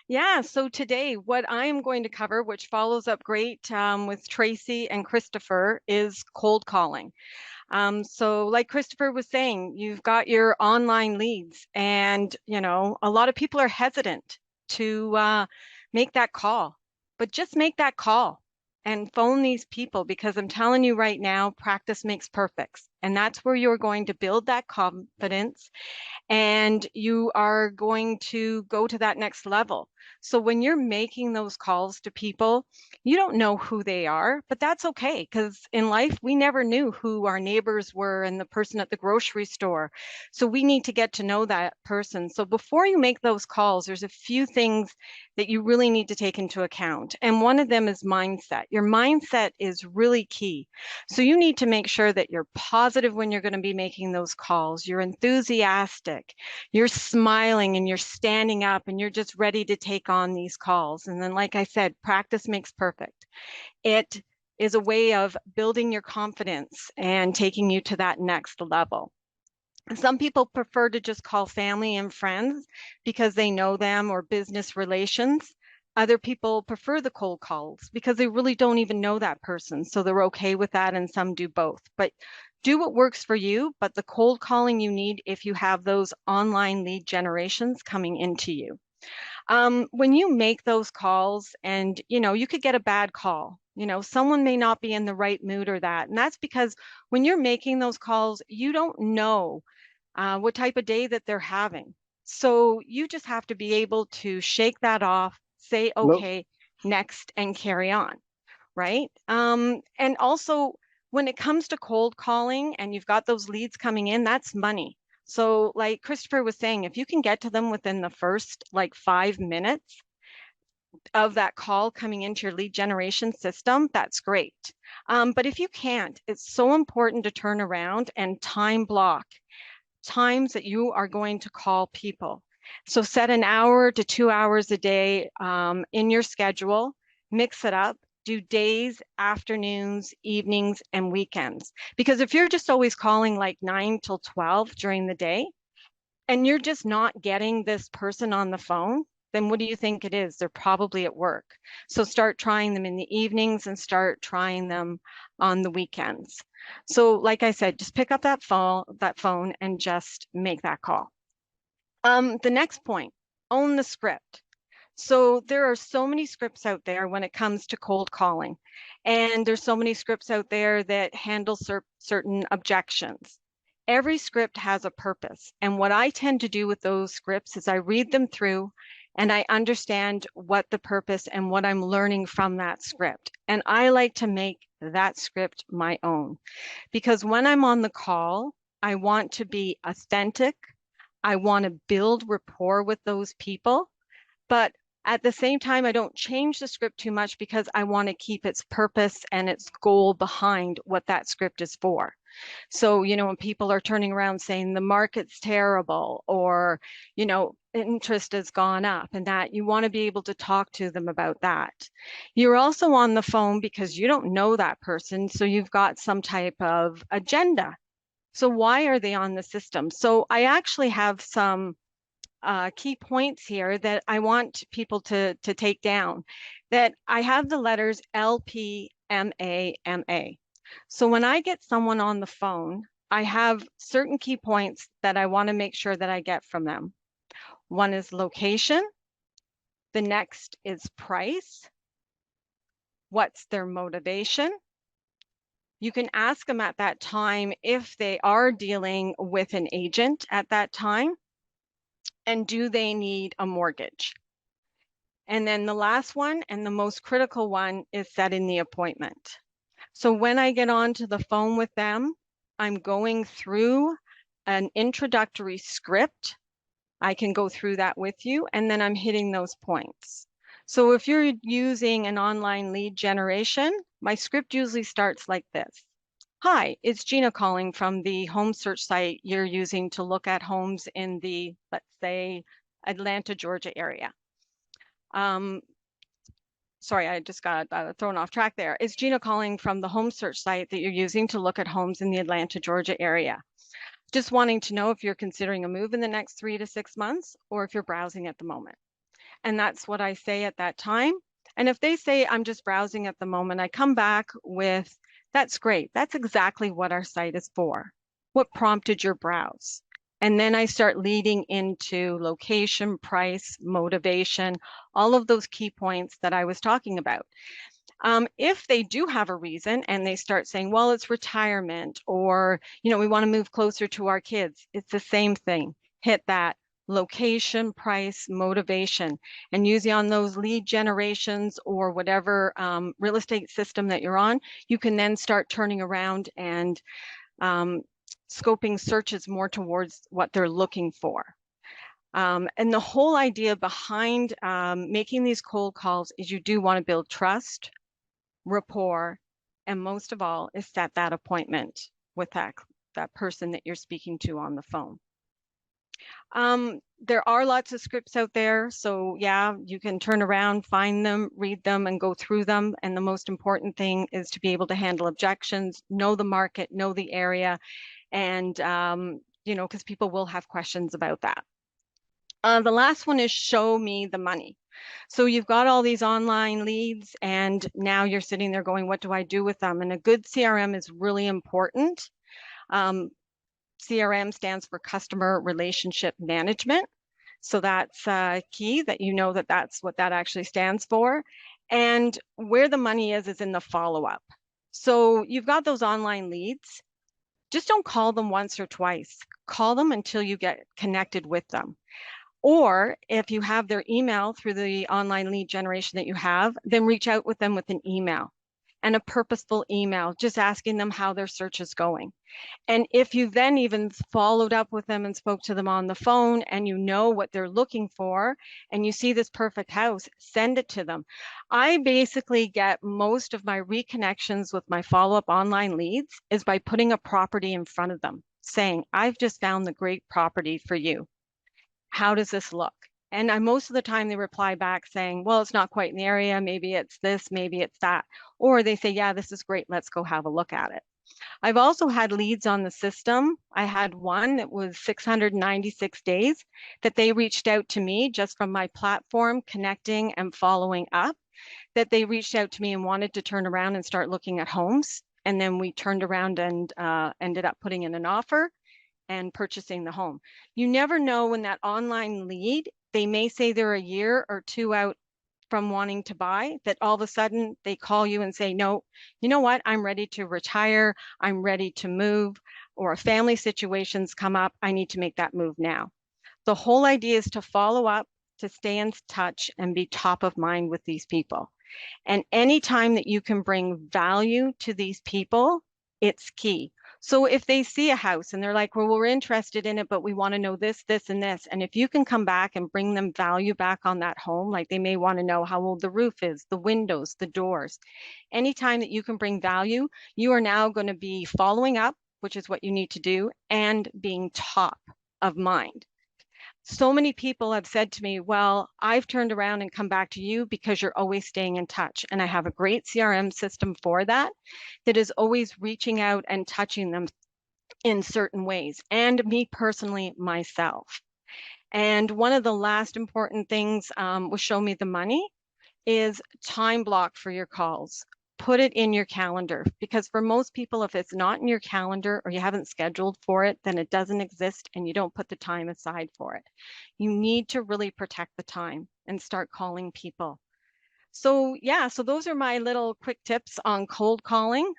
Yeah, so today what I am going to cover, which follows up great with Tracy and Christopher, is cold calling. So like Christopher was saying, you've got your online leads and, a lot of people are hesitant to make that call, but just make that call and phone these people because I'm telling you right now, practice makes perfect. And that's where you're going to build that confidence and you are going to go to that next level. So when you're making those calls to people, you don't know who they are, but that's okay because in life we never knew who our neighbors were and the person at the grocery store. So we need to get to know that person. So before you make those calls, there's a few things that you really need to take into account. And one of them is mindset. Your mindset is really key. So you need to make sure that you're positive when you're going to be making those calls. You're enthusiastic, you're smiling and you're standing up and you're just ready to take on these calls. And then, like I said, practice makes perfect. It is a way of building your confidence and taking you to that next level. Some people prefer to just call family and friends because they know them or business relations. Other people prefer the cold calls because they really don't even know that person. So they're okay with that, and some do both. But do what works for you. But the cold calling you need if you have those online lead generations coming into you. When you make those calls and, you could get a bad call, someone may not be in the right mood or that. And that's because when you're making those calls, you don't know what type of day that they're having. So you just have to be able to shake that off, say, Nope. okay, next, and carry on, right? And also, when it comes to cold calling and you've got those leads coming in, that's money. So, like Christopher was saying, if you can get to them within the first like 5 minutes of that call coming into your lead generation system, that's great. But if you can't, it's so important to turn around and time block times that you are going to call people. So set an hour to 2 hours a day in your schedule, mix it up, do days, afternoons, evenings, and weekends. Because if you're just always calling like 9 till 12 during the day, and you're just not getting this person on the phone, then what do you think it is? They're probably at work. So start trying them in the evenings and start trying them on the weekends. So like I said, just pick up that phone and just make that call. The next point, own the script. So there are so many scripts out there when it comes to cold calling, and there's so many scripts out there that handle certain objections. Every script has a purpose, and what I tend to do with those scripts is I read them through and I understand what the purpose and what I'm learning from that script. And I like to make that script my own because when I'm on the call, I want to be authentic. I want to build rapport with those people, but at the same time, I don't change the script too much because I want to keep its purpose and its goal behind what that script is for. So, when people are turning around saying the market's terrible or, interest has gone up and that you want to be able to talk to them about that. You're also on the phone because you don't know that person. So you've got some type of agenda. So why are they on the system? So I actually have some key points here that I want people to take down. That I have the letters LPMAMA. So when I get someone on the phone, I have certain key points that I want to make sure that I get from them. One is location. The next is price. What's their motivation? You can ask them at that time if they are dealing with an agent at that time. And do they need a mortgage? And then the last one and the most critical one is setting the appointment. So when I get onto the phone with them, I'm going through an introductory script. I can go through that with you, and then I'm hitting those points. So if you're using an online lead generation, my script usually starts like this. Hi, it's Gina calling from the home search site you're using to look at homes in the, let's say, Atlanta, Georgia area. Sorry, I just got thrown off track there. It's Gina calling from the home search site that you're using to look at homes in the Atlanta, Georgia area. just wanting to know if you're considering a move in the next 3 to 6 months or if you're browsing at the moment. And that's what I say at that time. And if they say, I'm just browsing at the moment, I come back with, that's great. That's exactly what our site is for. What prompted your browse? And then I start leading into location, price, motivation, all of those key points that I was talking about. If they do have a reason and they start saying, well, it's retirement, or, we want to move closer to our kids, it's the same thing. Hit that location, price, motivation, and using on those lead generations or whatever real estate system that you're on, you can then start turning around and scoping searches more towards what they're looking for. And the whole idea behind making these cold calls is you do want to build trust, rapport, and most of all is set that appointment with that person that you're speaking to on the phone. There are lots of scripts out there, so yeah, you can turn around, find them, read them, and go through them. And the most important thing is to be able to handle objections, know the market, know the area, and because people will have questions about that. The last one is show me the money. So you've got all these online leads and now you're sitting there going, what do I do with them? And a good CRM is really important. CRM stands for Customer Relationship Management. So that's key that that's what that actually stands for. And where the money is in the follow-up. So you've got those online leads. Just don't call them once or twice. Call them until you get connected with them. Or if you have their email through the online lead generation that you have, then reach out with them with an email and a purposeful email, just asking them how their search is going. And if you then even followed up with them and spoke to them on the phone and you know what they're looking for and you see this perfect house, send it to them. I basically get most of my reconnections with my follow-up online leads is by putting a property in front of them, saying, I've just found the great property for you. How does this look? And most of the time they reply back saying, well, it's not quite in the area. Maybe it's this, maybe it's that. Or they say, yeah, this is great. Let's go have a look at it. I've also had leads on the system. I had one that was 696 days that they reached out to me just from my platform, connecting and following up, that they reached out to me and wanted to turn around and start looking at homes. And then we turned around and ended up putting in an offer and purchasing the home. You never know when that online lead, they may say they're a year or two out from wanting to buy, that all of a sudden they call you and say, no, you know what, I'm ready to retire, I'm ready to move, or a family situation's come up, I need to make that move now. The whole idea is to follow up, to stay in touch and be top of mind with these people. And anytime that you can bring value to these people, it's key. So if they see a house and they're like, well, we're interested in it, but we want to know this, this, and this. And if you can come back and bring them value back on that home, like they may want to know how old the roof is, the windows, the doors. Anytime that you can bring value, you are now going to be following up, which is what you need to do, and being top of mind. So many people have said to me, well, I've turned around and come back to you because you're always staying in touch. And I have a great CRM system for that, that is always reaching out and touching them in certain ways, and me personally, myself. And one of the last important things was show me the money is time block for your calls. Put it in your calendar, because for most people, if it's not in your calendar or you haven't scheduled for it, then it doesn't exist and you don't put the time aside for it. You need to really protect the time and start calling people. So yeah, so those are my little quick tips on cold calling.